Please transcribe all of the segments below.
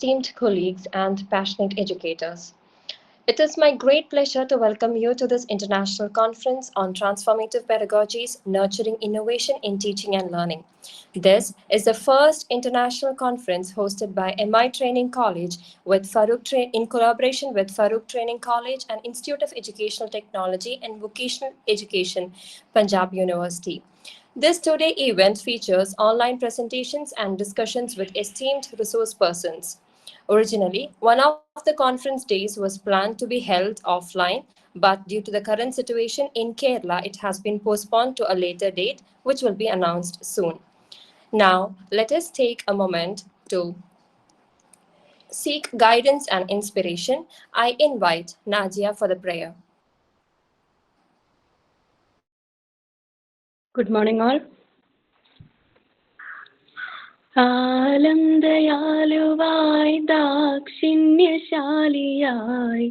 esteemed colleagues, and passionate educators. It is my great pleasure to welcome you to this international conference on transformative pedagogies nurturing innovation in teaching and learning. This is the first international conference hosted by MI Training College in collaboration with Farouk Training College and Institute of Educational Technology and Vocational Education, Punjab University. This two-day event features online presentations and discussions with esteemed resource persons. Originally, one of the conference days was planned to be held offline, but due to the current situation in Kerala, it has been postponed to a later date, which will be announced soon. Now, let us take a moment to seek guidance and inspiration. I invite Nadia for the prayer. Good morning, all. ആലം ദയാലുവായി ദാക്ഷിണ്യശാലിയായി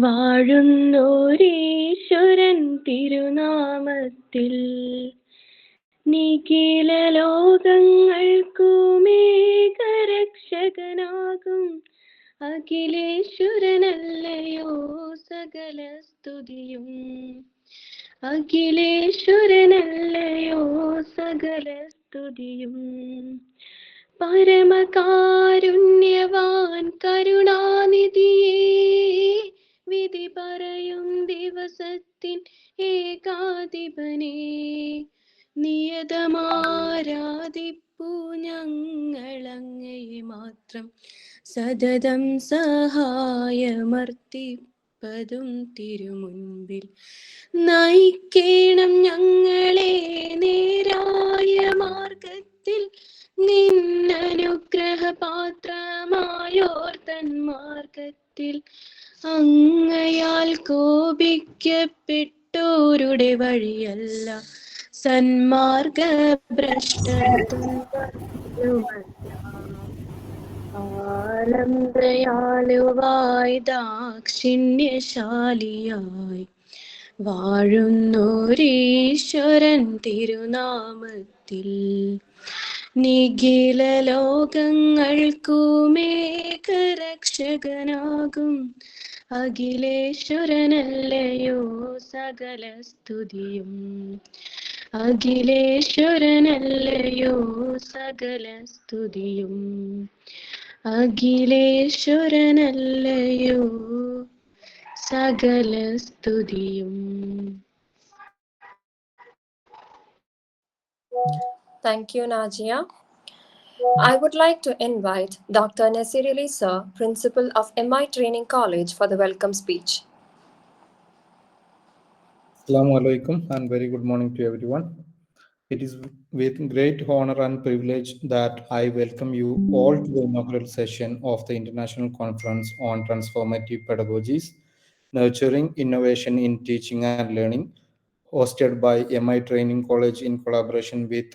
വാഴുന്നോരീശ്വരൻ തിരുനാമത്തിൽ നിഖില ലോകങ്ങൾക്കുമേകരക്ഷകനാകും അഖിലേശ്വരനല്ലയോ സകല സ്തുതിയും അഖിലേശ്വരനല്ലയോ സകല സ്തുതിയും പരമകാരുണ്യവാൻ കരുണാനിധിയേ വിധി പറയും ദിവസത്തിൻ ഏകാധിപനേ നിയതമാരാധിപ്പൂ ഞങ്ങളങ്ങയെ മാത്രം സതതം സഹായമർത്തിപ്പതും തിരുമുൻപിൽ നയിക്കേണം ഞങ്ങളെ നേരായ മാർഗത്തിൽ നിന്നനുഗ്രഹപാത്രമായോർത്തൻ മാർഗത്തിൽ അങ്ങയാൽ കോപിക്കപ്പെട്ടോരുടെ വഴിയല്ല ആലം ദയാലുവായി ദാക്ഷിണ്യശാലിയായി വാഴുന്നോരീശ്വരൻ തിരുനാമത്തിൽ നിഖില ലോകങ്ങൾക്കുമേകരക്ഷകനാകും അഖിലേശ്വരനല്ലയോ സകല സ്തുതിയും അഖിലേശ്വരനല്ലയോ സകല സ്തുതിയും അഖിലേശ്വരനല്ലയോ സകല സ്തുതിയും. Thank you, Najia. I would like to invite Dr. Nasir Ali Sir, Principal of MI Training College, for the welcome speech. Assalamu alaikum and very good morning to everyone. It is with great honor and privilege that I welcome you all to the inaugural session of the International Conference on Transformative Pedagogies, Nurturing Innovation in Teaching and Learning, hosted by MI Training College in collaboration with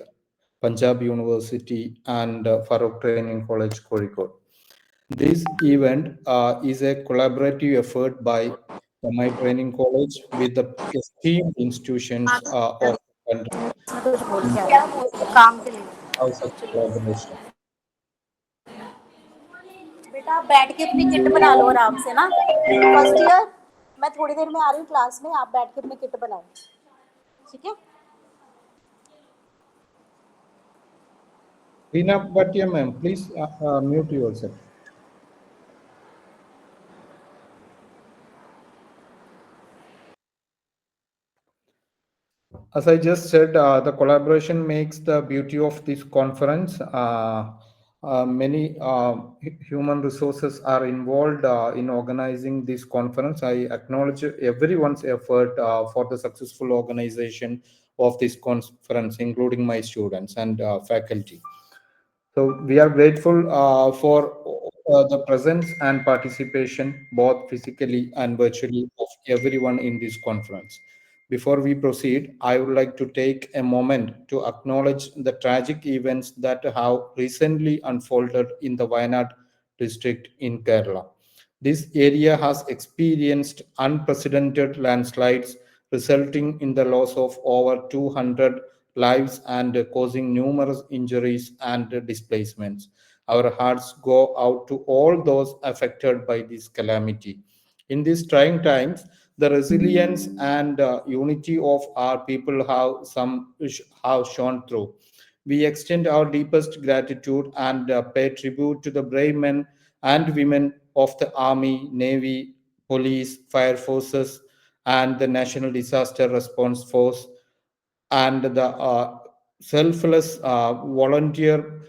Punjab University and Farouk Training College, Kozhikode. This event is a collaborative effort by MI Training College with the esteemed institutions of the country in house of collaboration. बेटा आप बैठ के अपनी kit बना लो आराम से ना. First year मैं थोड़ी देर में आ रही हूँ क्लास में, आप बैठ के अपनी किट बनाओ, ठीक है. Reena Bhatia ma'am, please mute yourself. As I just said, the collaboration makes the beauty of this conference. Many human resources are involved in organizing this conference. I acknowledge everyone's effort for the successful organization of this conference, including my students and faculty. So we are grateful for the presence and participation, both physically and virtually, of everyone in this conference. Before we proceed, I would like to take a moment to acknowledge the tragic events that have recently unfolded in the Wayanad district in Kerala. This area has experienced unprecedented landslides, resulting in the loss of over 200 lives and causing numerous injuries and displacements. Our hearts go out to all those affected by this calamity. In these trying times, the resilience and unity of our people have shone through. We extend our deepest gratitude and pay tribute to the brave men and women of the Army, Navy, Police, Fire Forces, and the National Disaster Response Force, and the selfless volunteer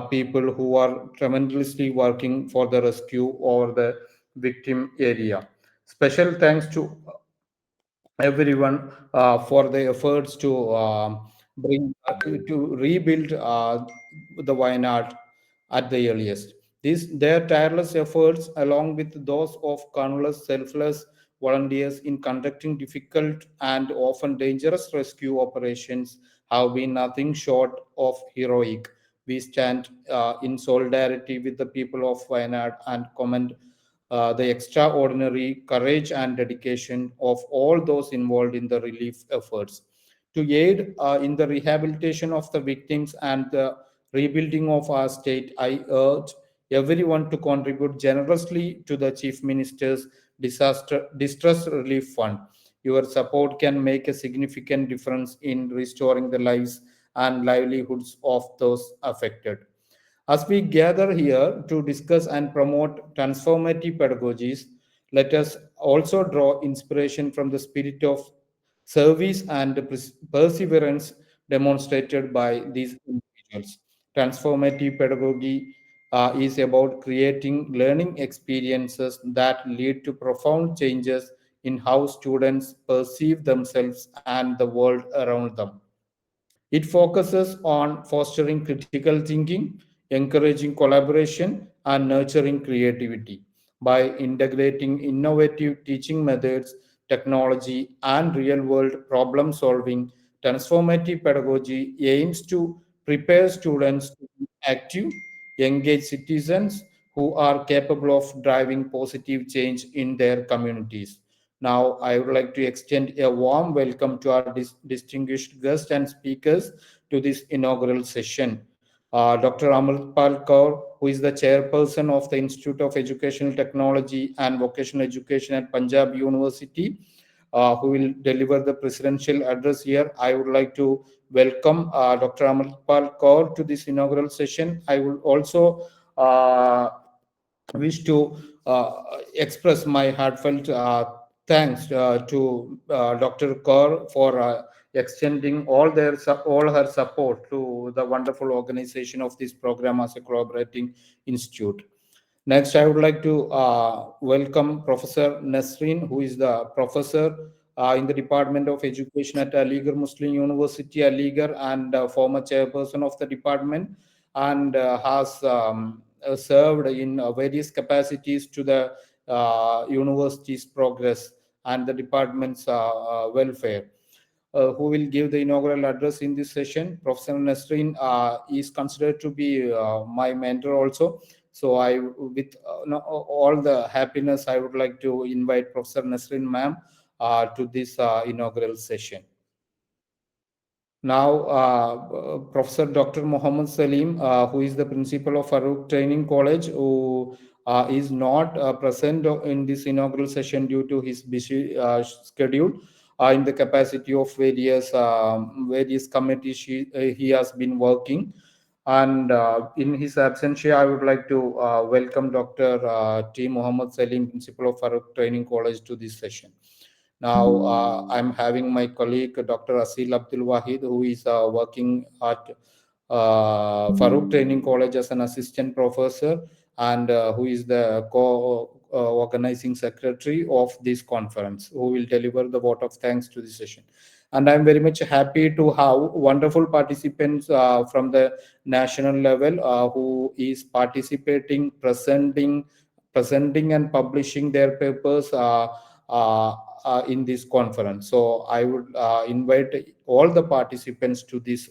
people who are tremendously working for the rescue over the victim area. Special thanks to everyone for the efforts to bring to rebuild the Wayanad at the earliest. Their tireless efforts, along with those of countless selfless volunteers in conducting difficult and often dangerous rescue operations, have been nothing short of heroic. We stand in solidarity with the people of Wayanad and commend the extraordinary courage and dedication of all those involved in the relief efforts. To aid in the rehabilitation of the victims and the rebuilding of our state, I urge everyone to contribute generously to the Chief Minister's Disaster Distress Relief Fund. Your support can make a significant difference in restoring the lives and livelihoods of those affected. As we gather here to discuss and promote transformative pedagogies, let us also draw inspiration from the spirit of service and perseverance demonstrated by these individuals. Transformative pedagogy is about creating learning experiences that lead to profound changes in how students perceive themselves and the world around them. It focuses on fostering critical thinking, encouraging collaboration, and nurturing creativity. By integrating innovative teaching methods, technology, and real world problem solving, transformative pedagogy aims to prepare students to be active, engaged citizens who are capable of driving positive change in their communities. Now, I would like to extend a warm welcome to our distinguished guests and speakers to this inaugural session. Dr. Amarpal Kaur, who is the chairperson of the Institute of Educational Technology and Vocational Education at Punjab University, who will deliver the presidential address here. I would like to welcome Dr. Amarpal Kaur to this inaugural session. I would also wish to express my heartfelt thanks to Dr. Kaur for extending all her support to the wonderful organization of this program as a collaborating institute. Next, I would like to welcome Professor Nasreen, who is the professor in the Department of Education at Aligarh Muslim University, Aligarh, and former chairperson of the department, and has served in various capacities to the university's progress and the department's welfare. Who will give the inaugural address in this session. Professor Nasreen is considered to be my mentor also. So with all the happiness, I would like to invite Professor Nasreen ma'am to this inaugural session. Now, Professor Dr. Muhammad Salim, who is the principal of Farouk Training College, who is not present in this inaugural session due to his busy schedule in the capacity of various committees he has been working. And in his absence, I would like to welcome Dr. T. Muhammad Salim, principal of Farouk Training College, to this session. Now, I'm having my colleague, Dr. Asil Abdul Wahid, who is working at Farouk Training College as an assistant professor and who is the co-organizing secretary of this conference, who will deliver the vote of thanks to this session. And I'm very much happy to have wonderful participants from the national level who is participating, presenting and publishing their papers uh, in this conference. So I would invite all the participants to this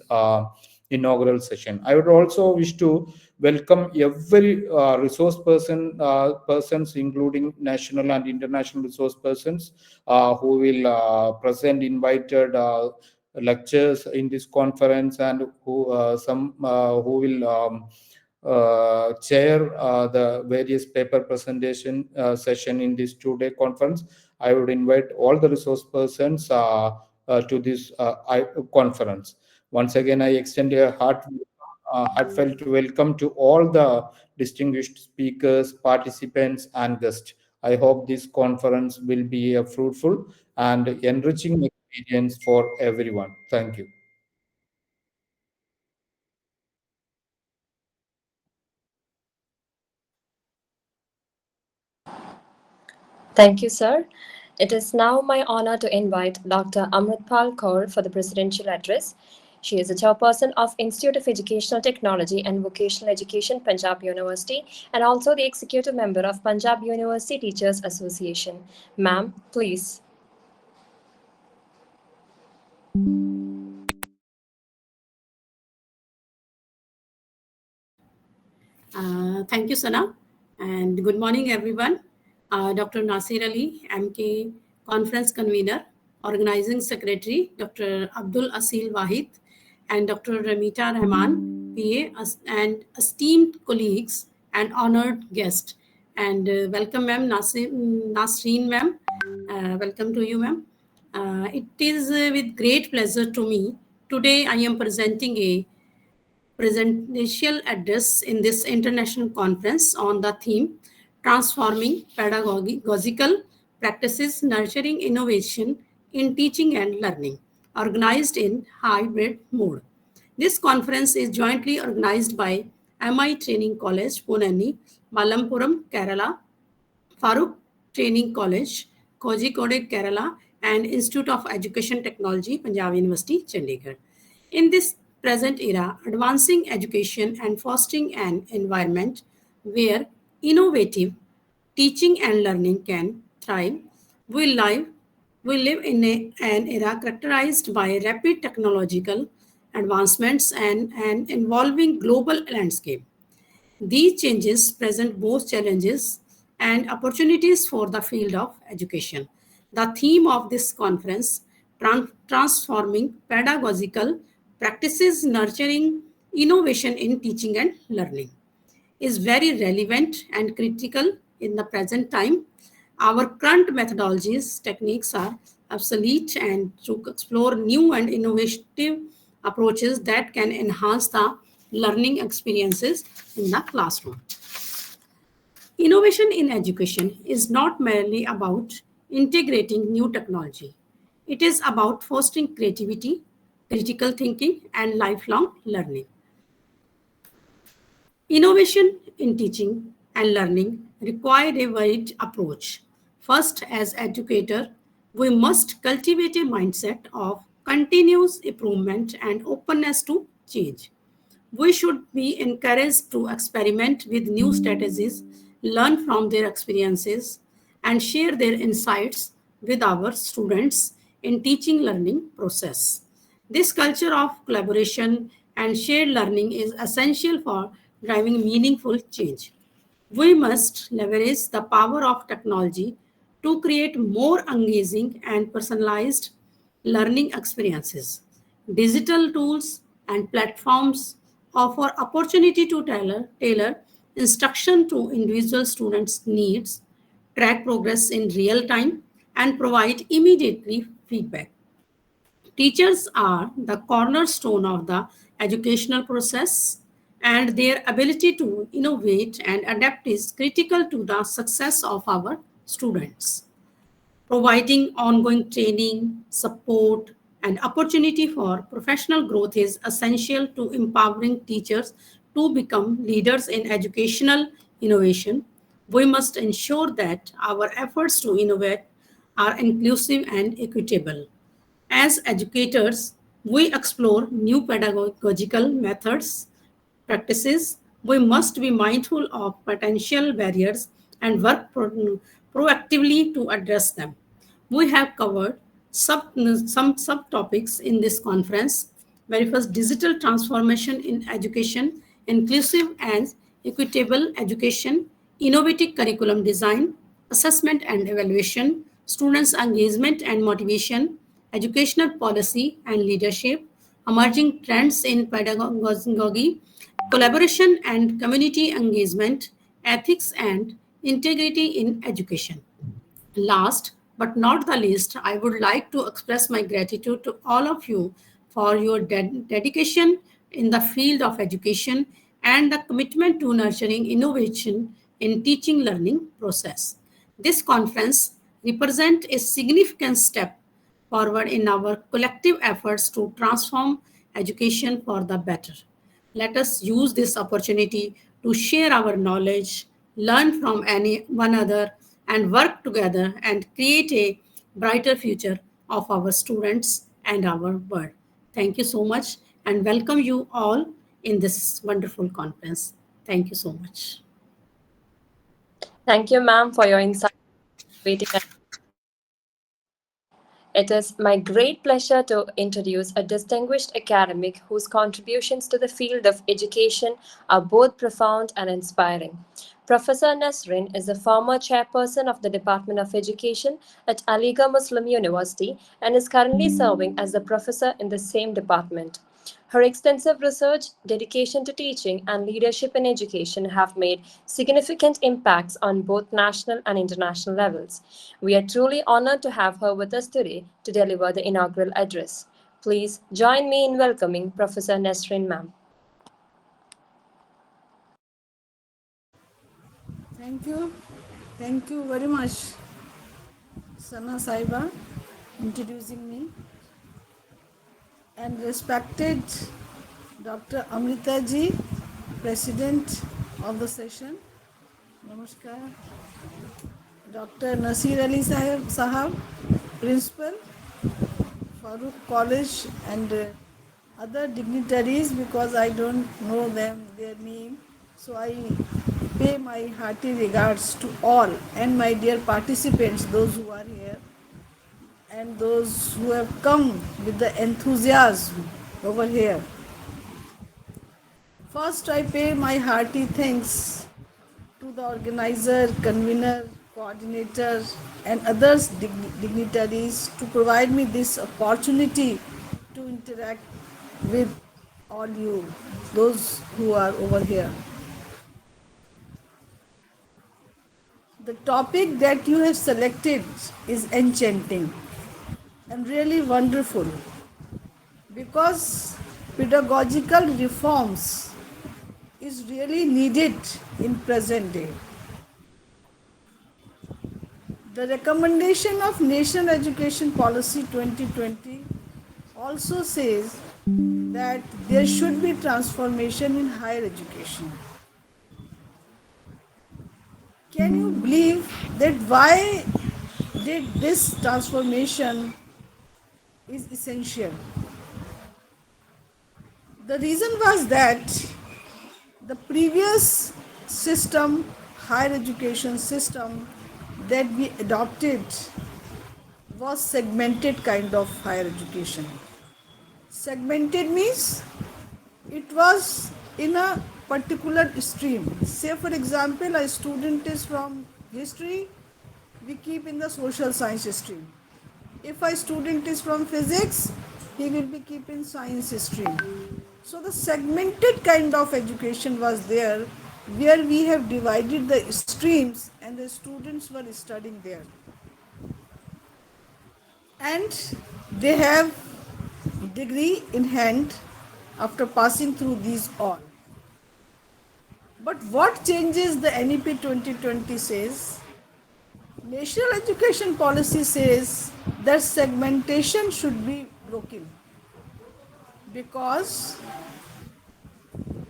inaugural session. I would also wish to welcome every resource persons, including national and international resource persons, who will present invited lectures in this conference, and who will chair the various paper presentation session in this 2 day conference. I would invite all the resource persons to this conference. Once again, I extend a heartfelt welcome to all the distinguished speakers, participants, and guests. I hope this conference will be a fruitful and enriching experience for everyone. Thank you. Thank you, sir. It is now my honor to invite Dr. Amritpal Kaur for the presidential address. She is the chairperson of Institute of Educational Technology and Vocational Education, Punjab University, and also the executive member of Punjab University Teachers Association. Ma'am, please. Thank you, Sana, and good morning, everyone. Dr. Nasir Ali, MK, Conference Convener, Organizing Secretary, Dr. Abdul Asil Wahid, and Dr. Ramita Rahman, PA, and esteemed colleagues and honored guests. And welcome, ma'am, Nasreen, ma'am. Welcome to you, ma'am. It is with great pleasure to me. Today, I am presenting a presidential address in this international conference on the theme Transforming Pedagogical Practices Nurturing Innovation in Teaching and Learning, organized in hybrid mode. This conference is jointly organized by MI Training College, Pune, Malampuram, Kerala, Farooq Training College, Kozhikode, Kerala, and Institute of Education Technology, Punjab University, Chandigarh. In this present era, advancing education and fostering an environment where innovative teaching and learning can thrive, we live, we live in an era characterized by rapid technological advancements and an evolving global landscape. These changes present both challenges and opportunities for the field of education. The theme of this conference, Transforming Pedagogical Practices Nurturing Innovation in Teaching and Learning, is very relevant and critical in the present time. Our current methodologies, techniques are obsolete, and to explore new and innovative approaches that can enhance the learning experiences in the classroom. Innovation in education is not merely about integrating new technology. It is about fostering creativity, critical thinking, and lifelong learning. Innovation in teaching and learning require a varied approach. First, as educator, we must cultivate a mindset of continuous improvement and openness to change. We should be encouraged to experiment with new strategies, learn from their experiences, and share their insights with our students in teaching learning process. This culture of collaboration and shared learning is essential for driving meaningful change. We must leverage the power of technology to create more engaging and personalized learning experiences. Digital tools and platforms offer opportunity to tailor instruction to individual students' needs, track progress in real time, and provide immediately feedback. Teachers are the cornerstone of the educational process, and their ability to innovate and adapt is critical to the success of our students. Providing ongoing training, support, and opportunity for professional growth is essential to empowering teachers to become leaders in educational innovation. We must ensure that our efforts to innovate are inclusive and equitable. As educators, we explore new pedagogical methods, practices. We must be mindful of potential barriers and work proactively to address them. We have covered some subtopics in this conference. Very first, digital transformation in education, inclusive and equitable education, innovative curriculum design, assessment and evaluation, students' engagement and motivation, educational policy and leadership, emerging trends in pedagogy, collaboration and community engagement, ethics and integrity in education. Last but not the least, I would like to express my gratitude to all of you for your dedication in the field of education and the commitment to nurturing innovation in teaching learning process. This conference represents a significant step forward in our collective efforts to transform education for the better. Let us use this opportunity to share our knowledge, learn from one another, and work together and create a brighter future of our students and our world. Thank you so much and welcome you all in this wonderful conference. Thank you so much. Thank you, ma'am, for your insight. Waiting. It is my great pleasure to introduce a distinguished academic whose contributions to the field of education are both profound and inspiring. Professor Nasrin is the former chairperson of the Department of Education at Aligarh Muslim University and is currently serving as the professor in the same department. Her extensive research, dedication to teaching, and leadership in education have made significant impacts on both national and international levels. We are truly honored to have her with us today to deliver the inaugural address. Please join me in welcoming Professor Nesrin ma'am. Thank you. Thank you very much, Sana Saiba, introducing me. And respected Dr. Amrita ji, President of the session. Namaskar. Dr. Nasir Ali Sahab, Principal, Farooq College, and other dignitaries, because I don't know their name. So I pay my hearty regards to all and my dear participants, those who are here and those who have come with the enthusiasm over here. First, I pay my hearty thanks to the organizer, convener, coordinator, and others dignitaries to provide me this opportunity to interact with all you, those who are over here. The topic that you have selected is enchanting and really wonderful, because pedagogical reforms is really needed in present day. The recommendation of National Education Policy 2020 also says that there should be transformation in higher education. Can you believe that why did this transformation is essential? The reason was that the previous system, higher education system that we adopted, was segmented kind of higher education. Segmented means it was in a particular stream. Say for example, a student is from history, we keep in the social science stream. If a student is from physics, he will be keeping science stream. So the segmented kind of education was there, where we have divided the streams and the students were studying there. And they have degree in hand after passing through these all. But what changes the NEP 2020 says? National Education Policy says that segmentation should be broken, because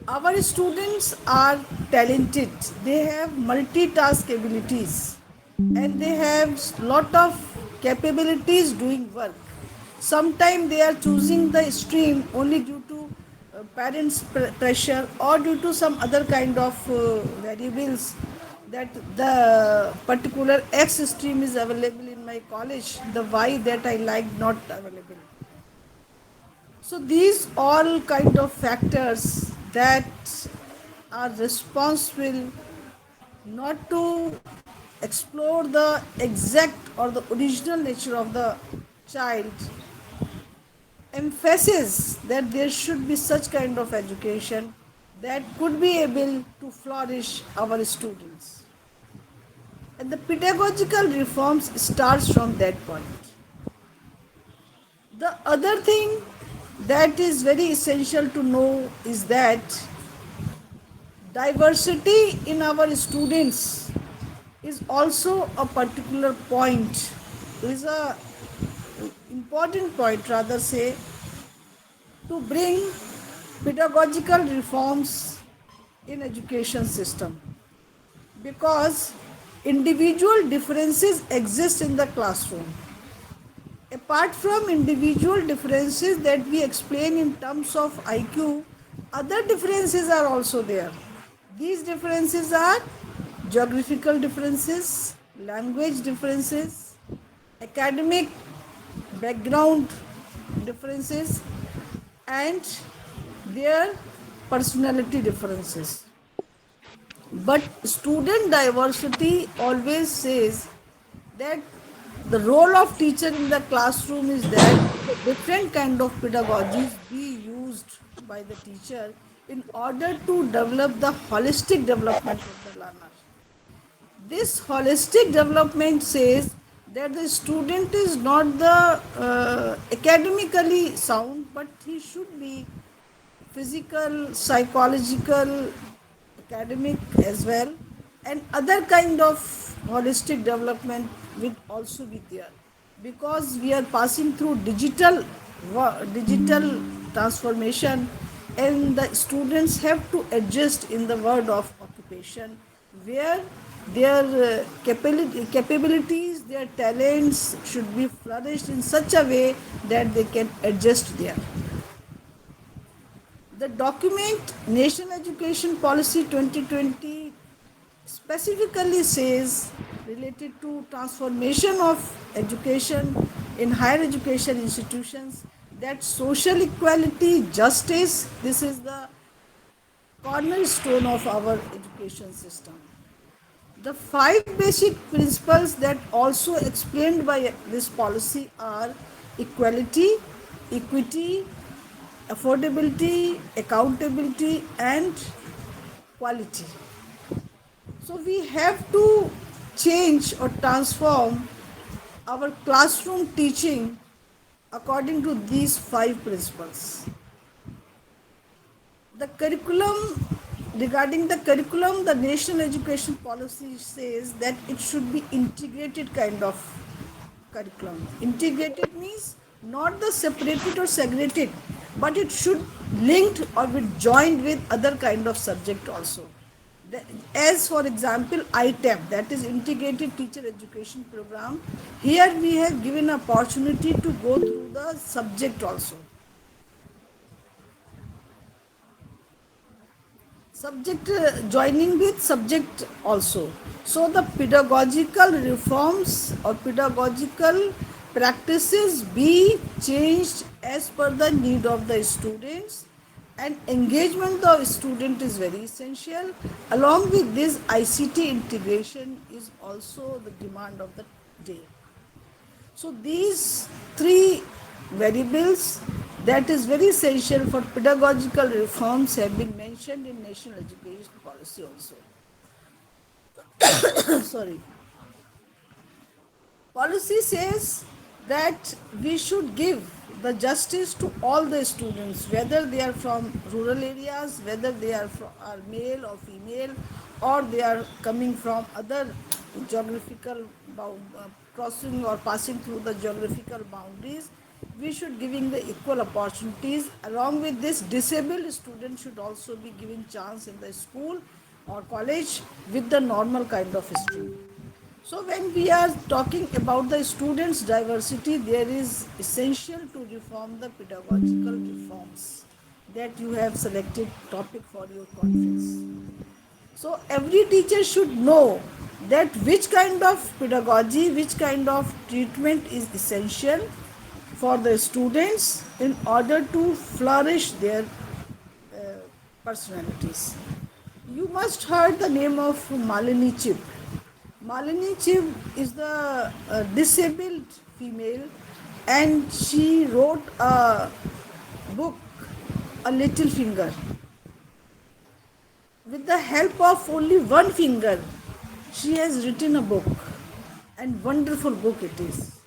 our students are talented, they have multitask abilities, and they have lot of capabilities doing work. Sometimes they are choosing the stream only due to parents' pressure or due to some other kind of variables, that the particular X stream is available in my college, the Y that I like not available. So these all kind of factors that are responsible not to explore the exact or the original nature of the child, emphasis that there should be such kind of education that could be able to flourish our students. And the pedagogical reforms starts from that point. The other thing that is very essential to know is that diversity in our students is also a particular point, is a important point rather say, to bring pedagogical reforms in education system, because individual differences exist in the classroom. Apart from individual differences that we explain in terms of IQ, other differences are also there. These differences are geographical differences, language differences, academic background differences, and their personality differences. But student diversity always says that the role of teacher in the classroom is that different kind of pedagogies be used by the teacher in order to develop the holistic development of the learner. This holistic development says that the student is not the academically sound, but he should be physical, psychological, academic as well, and other kind of holistic development will also be there, because we are passing through digital transformation, and the students have to adjust in the world of occupation, where their capabilities, their talents should be flourished in such a way that they can adjust there. The document National Education Policy 2020 specifically says, related to transformation of education in higher education institutions, that social equality, justice, this is the cornerstone of our education system. The five basic principles that also explained by this policy are equality, equity, affordability, accountability, and quality. So we have to change or transform our classroom teaching according to these five principles. The curriculum, regarding the curriculum, the national education policy says that it should be integrated kind of curriculum. Integrated means not the separated or segregated, but it should linked or be joined with other kind of subject also. As for example, ITEP, that is Integrated Teacher Education Program. Here we have given opportunity to go through the subject also. Subject joining with subject also. So the pedagogical reforms or pedagogical practices be changed as per the need of the students, and engagement of student is very essential. Along with this, ICT integration is also the demand of the day. So these three variables that is very essential for pedagogical reforms have been mentioned in national education policy also. Sorry. Policy says that we should give the justice to all the students, whether they are from rural areas, whether they are male or female, or they are coming from other geographical crossing or passing through the geographical boundaries. We should giving the equal opportunities. Along with this, disabled students should also be given chance in the school or college with the normal kind of stream. So when we are talking about the students' diversity, there is essential to reform the pedagogical reforms that you have selected topic for your conference. So every teacher should know that which kind of pedagogy, which kind of treatment is essential for the students in order to flourish their personalities. You must heard the name of Malini Chib. Malini Chib is the disabled female, and she wrote a book, A Little Finger. with the help of only one finger, she has written a book, and wonderful book it is.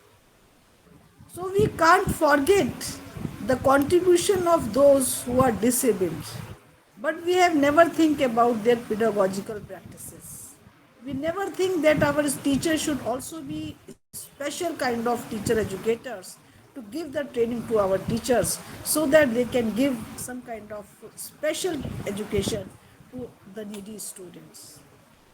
So we can't forget the contribution of those who are disabled, but we have never think about their pedagogical practices. We never think that our teachers should also be special kind of teacher educators to give the training to our teachers so that they can give some kind of special education to the needy students.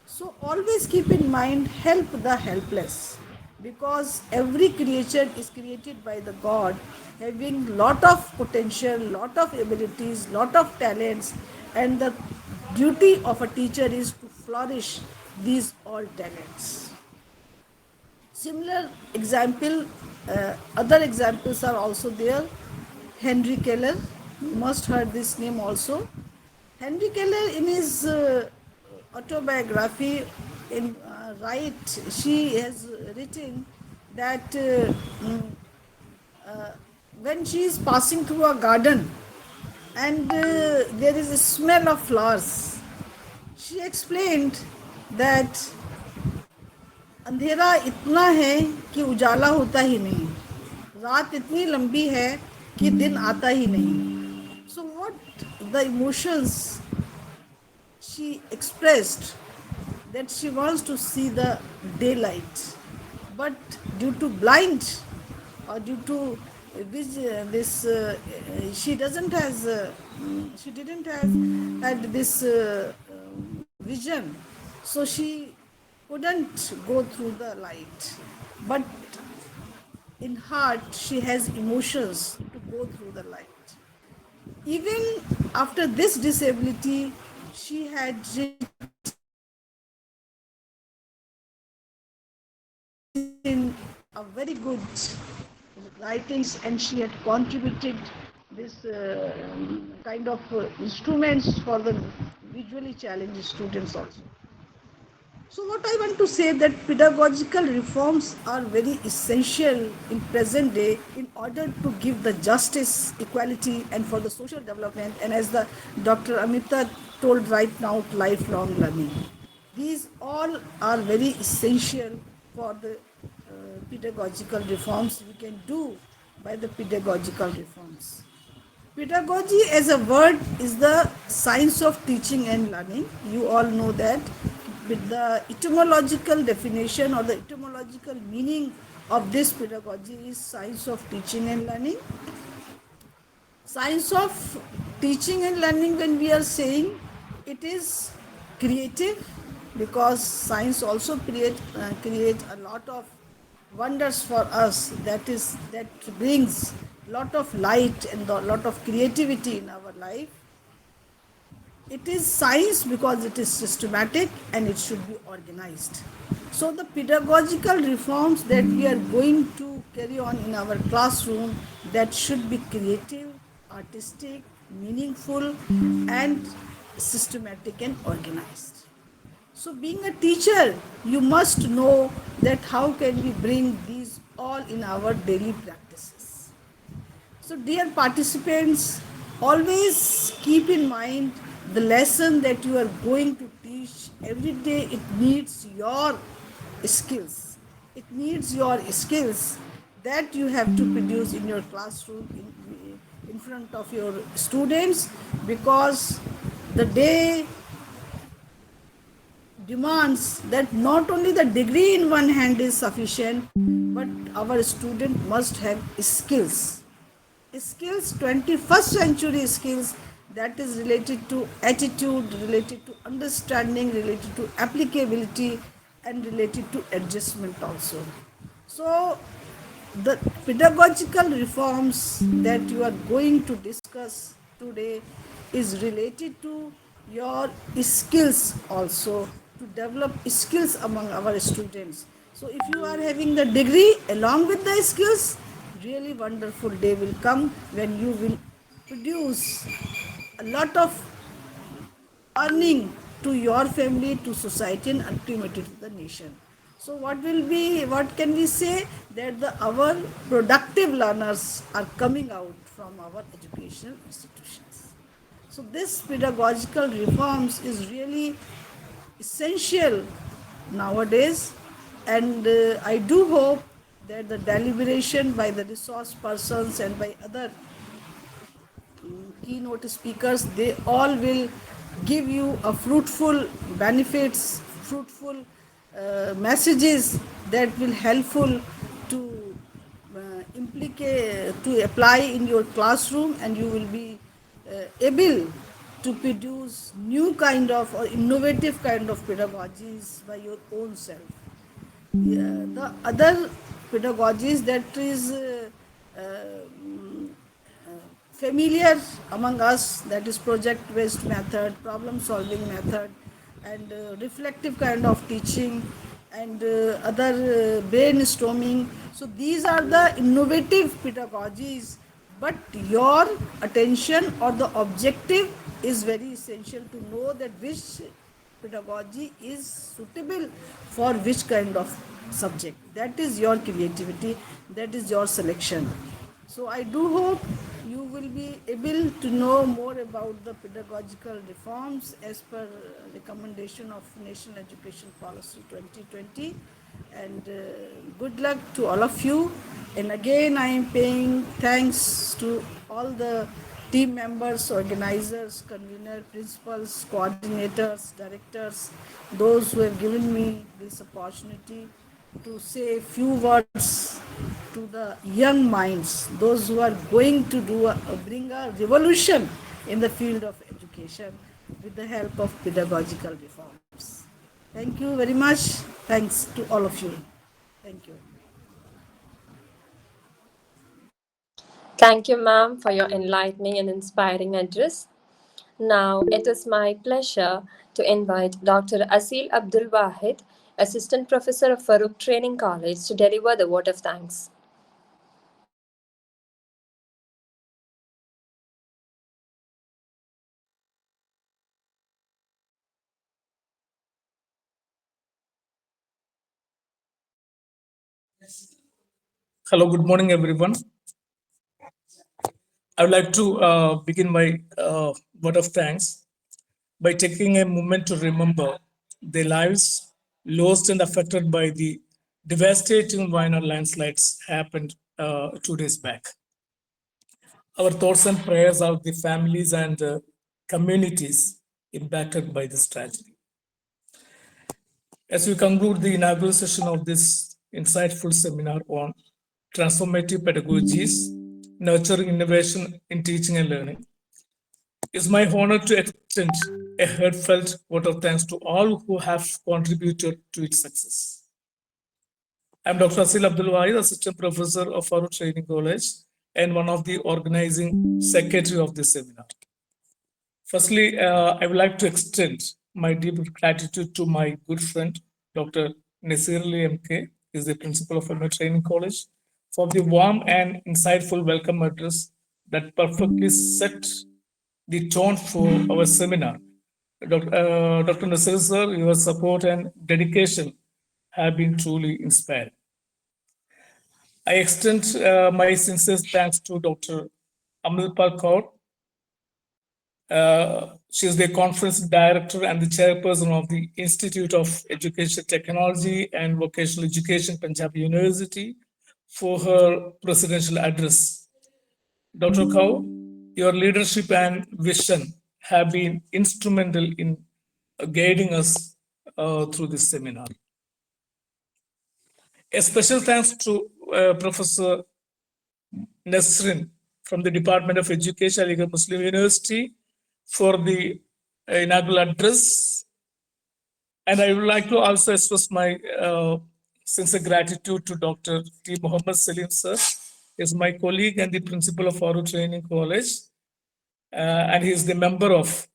So always keep in mind, help the helpless, because every creature is created by the God having lot of potential, lot of abilities, lot of talents, and the duty of a teacher is to flourish these all talents. Similar example, other examples are also there. Henry Keller, you must heard this name also. Henry Keller, in his autobiography, in right, she has written that uh, when she is passing through a garden and there is a smell of flowers, she explained that अंधेरा इतना है कि उजाला होता ही नहीं, रात इतनी लंबी है कि दिन आता ही नहीं. So what the emotions she expressed, that she wants to see the daylight, but due to blind or due to this she doesn't has she didn't have had this vision, so she couldn't go through the light, but in heart she has emotions to go through the light. Even after this disability, she had written a very good writings, and she had contributed this kind of instruments for the visually challenged students also. So what I want to say, that pedagogical reforms are very essential in present day in order to give the justice, equality, and for the social development. And as the Dr. Amita told right now, lifelong learning. These all are very essential for the pedagogical reforms we can do by the pedagogical reforms. Pedagogy as a word is the science of teaching and learning. You all know that. With the etymological definition or the etymological meaning of this pedagogy is science of teaching and learning. Science of teaching and learning, when we are saying, it is creative, because science also create a lot of wonders for us, that brings lot of light and a lot of creativity in our life. It is science because it is systematic and it should be organized. So the pedagogical reforms that we are going to carry on in our classroom, that should be creative, artistic, meaningful, and systematic and organized. So being a teacher, you must know that how can we bring these all in our daily practices. So dear participants, always keep in mind the lesson that you are going to teach. Every day it needs your skills. It needs your skills that you have to produce in your classroom, in front of your students, because the day demands that not only the degree in one hand is sufficient, but our student must have skills. Skills, 21st century skills, that is related to attitude, related to understanding, related to applicability, and related to adjustment also. So the pedagogical reforms that you are going to discuss today is related to your skills also, to develop skills among our students. So if you are having the degree along with the skills, really wonderful day will come when you will produce a lot of earning to your family, to society, and ultimately to the nation. So what can we say? That our productive learners are coming out from our educational institutions. So this pedagogical reforms is really essential nowadays, and I do hope that the deliberation by the resource persons and by other keynote speakers, they all will give you a fruitful benefits, fruitful messages that will helpful to implicate, to apply in your classroom, and you will be able to produce new kind of or innovative kind of pedagogies by your own self. Yeah, the other pedagogies that is familiar among us, that is project based method, problem solving method, and reflective kind of teaching, and other brainstorming. So these are the innovative pedagogies, but your attention or the objective is very essential to know that which pedagogy is suitable for which kind of subject. That is your creativity, that is your selection. So I do hope you will be able to know more about the pedagogical reforms as per recommendation of National Education Policy 2020. And good luck to all of you. And again, I am paying thanks to all the team members, organizers, convener, principals, coordinators, directors, those who have given me this opportunity to say a few words to the young minds, those who are going to bring a revolution in the field of education with the help of pedagogical reforms. Thank you very much. Thanks to all of you. Thank you. Thank you, ma'am, for your enlightening and inspiring address. Now, it is my pleasure to invite Dr. Asil Abdul Wahid, Assistant Professor of Farooq Training College, to deliver the vote of thanks. Hello, good morning, everyone. I would like to begin my word of thanks by taking a moment to remember the lives lost and affected by the devastating Wayanad landslides happened 2 days back. Our thoughts and prayers are with the families and communities impacted by this tragedy. As we conclude the inaugural session of this insightful seminar on transformative pedagogies, nurturing innovation in teaching and learning, it's my honor to extend a heartfelt vote of thanks to all who have contributed to its success. I'm Dr. Asil Abdul Wahid, Assistant Professor of Farooq Training College and one of the organizing secretary of this seminar. Firstly, I would like to extend my deep gratitude to my good friend, Dr. Nasirli MK, is the principal of my training college, for the warm and insightful welcome address that perfectly set the tone for our seminar. Dr. Nasir sir, your support and dedication have been truly inspiring. I extend my sincere thanks to Dr. Amrita Kaur. She is the conference director and the chairperson of the Institute of Education Technology and Vocational Education, Punjab University, for her presidential address. Dr. Kaur, your leadership and vision have been instrumental in guiding us through this seminar. A special thanks to Professor Nasrin from the Department of Education, Aligarh Muslim University, for the inaugural address. And I would like to also express my sincere gratitude to Dr. T. Muhammad Salim sir, is my colleague and the principal of Farooq Training College. And he is the member of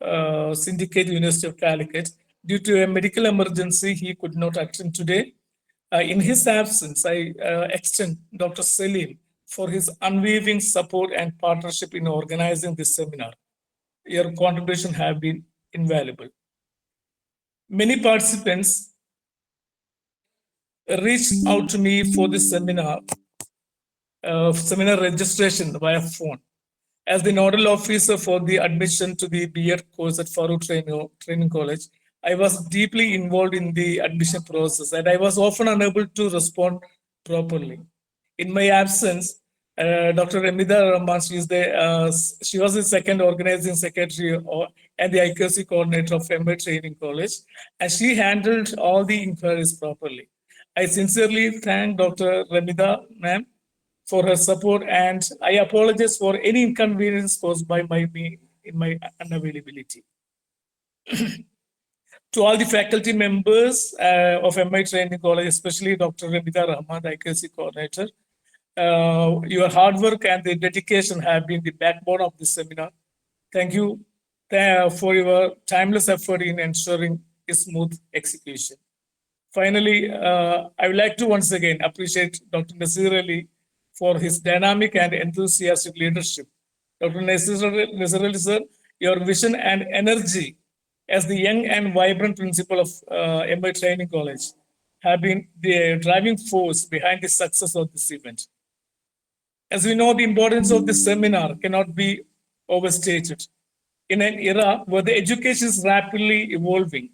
Syndicate University of Calicut. Due to a medical emergency, he could not attend today. In his absence, I extend Dr. Salim for his unwavering support and partnership in organizing this seminar. Your contribution have been invaluable. Many participants reached out to me for this seminar registration via phone. As the nodal officer for the admission to the B.Ed course at Farooq Training College, I was deeply involved in the admission process and I was often unable to respond properly. In my absence, Dr. Ramida Rahman, she was the second organizing secretary and the IQC coordinator of MA Training College, and she handled all the inquiries properly. I sincerely thank Dr. Ramida, ma'am, for her support, and I apologize for any inconvenience caused by me in my unavailability. To all the faculty members of MI Training College, especially Dr. Ramida Rahman, IKC coordinator, your hard work and the dedication have been the backbone of this seminar. Thank you for your timeless effort in ensuring a smooth execution. Finally, I would like to once again appreciate Dr. Nasir Ali for his dynamic and enthusiastic leadership. Dr. Nasir Ali, sir, your vision and energy as the young and vibrant principal of MI Training College have been the driving force behind the success of this event. As we know, the importance of this seminar cannot be overstated. In an era where the education is rapidly evolving,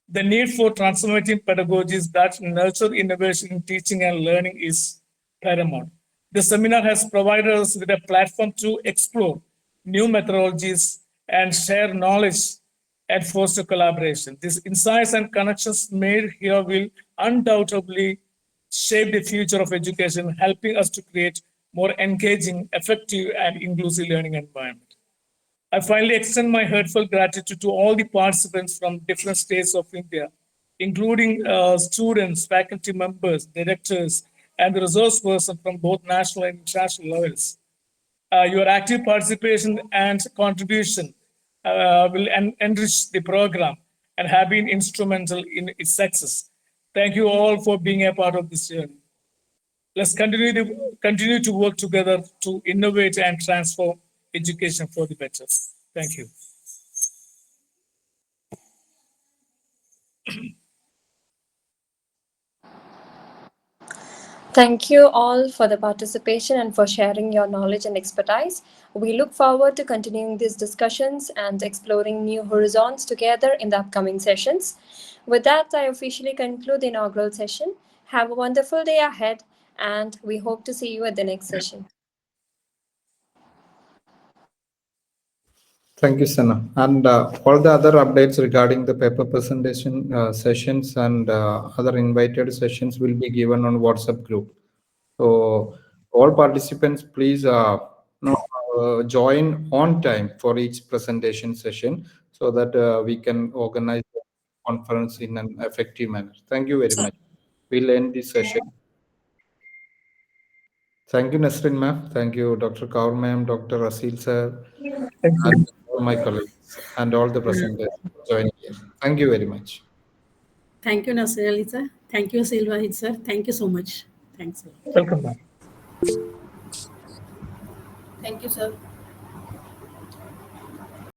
the need for transformative pedagogies that nurture innovation in teaching and learning is paramount. The seminar has provided us with a platform to explore new methodologies and share knowledge and foster collaboration. These insights and connections made here will undoubtedly shape the future of education, helping us to create more engaging, effective, and inclusive learning environment. I finally extend my heartfelt gratitude to all the participants from different states of India, including students, faculty members, directors, and the resource persons from both national and international levels. Your active participation and contribution will enrich the program and have been instrumental in its success. Thank you all for being a part of this journey. Let's continue to work together to innovate and transform education for the better. Thank you. Thank you all for the participation and for sharing your knowledge and expertise. We look forward to continuing these discussions and exploring new horizons together in the upcoming sessions. With that, I officially conclude the inaugural session. Have a wonderful day ahead, and we hope to see you at the next session. Thank you, Sana. And all the other updates regarding the paper presentation sessions and other invited sessions will be given on WhatsApp group. So all participants, please join on time for each presentation session so that we can organize the conference in an effective manner. Thank you very much. We'll end this session. Thank you, Nasrin ma'am. Thank you, Dr. Kaur ma'am, Dr. Asil sir, Thank you. and all my colleagues and all the presenters for joining here. Thank you very much. Thank you, Nasir Ali sir. Thank you, Silvahid sir. Thank you so much. Thanks. Welcome, ma'am. Thank you, sir.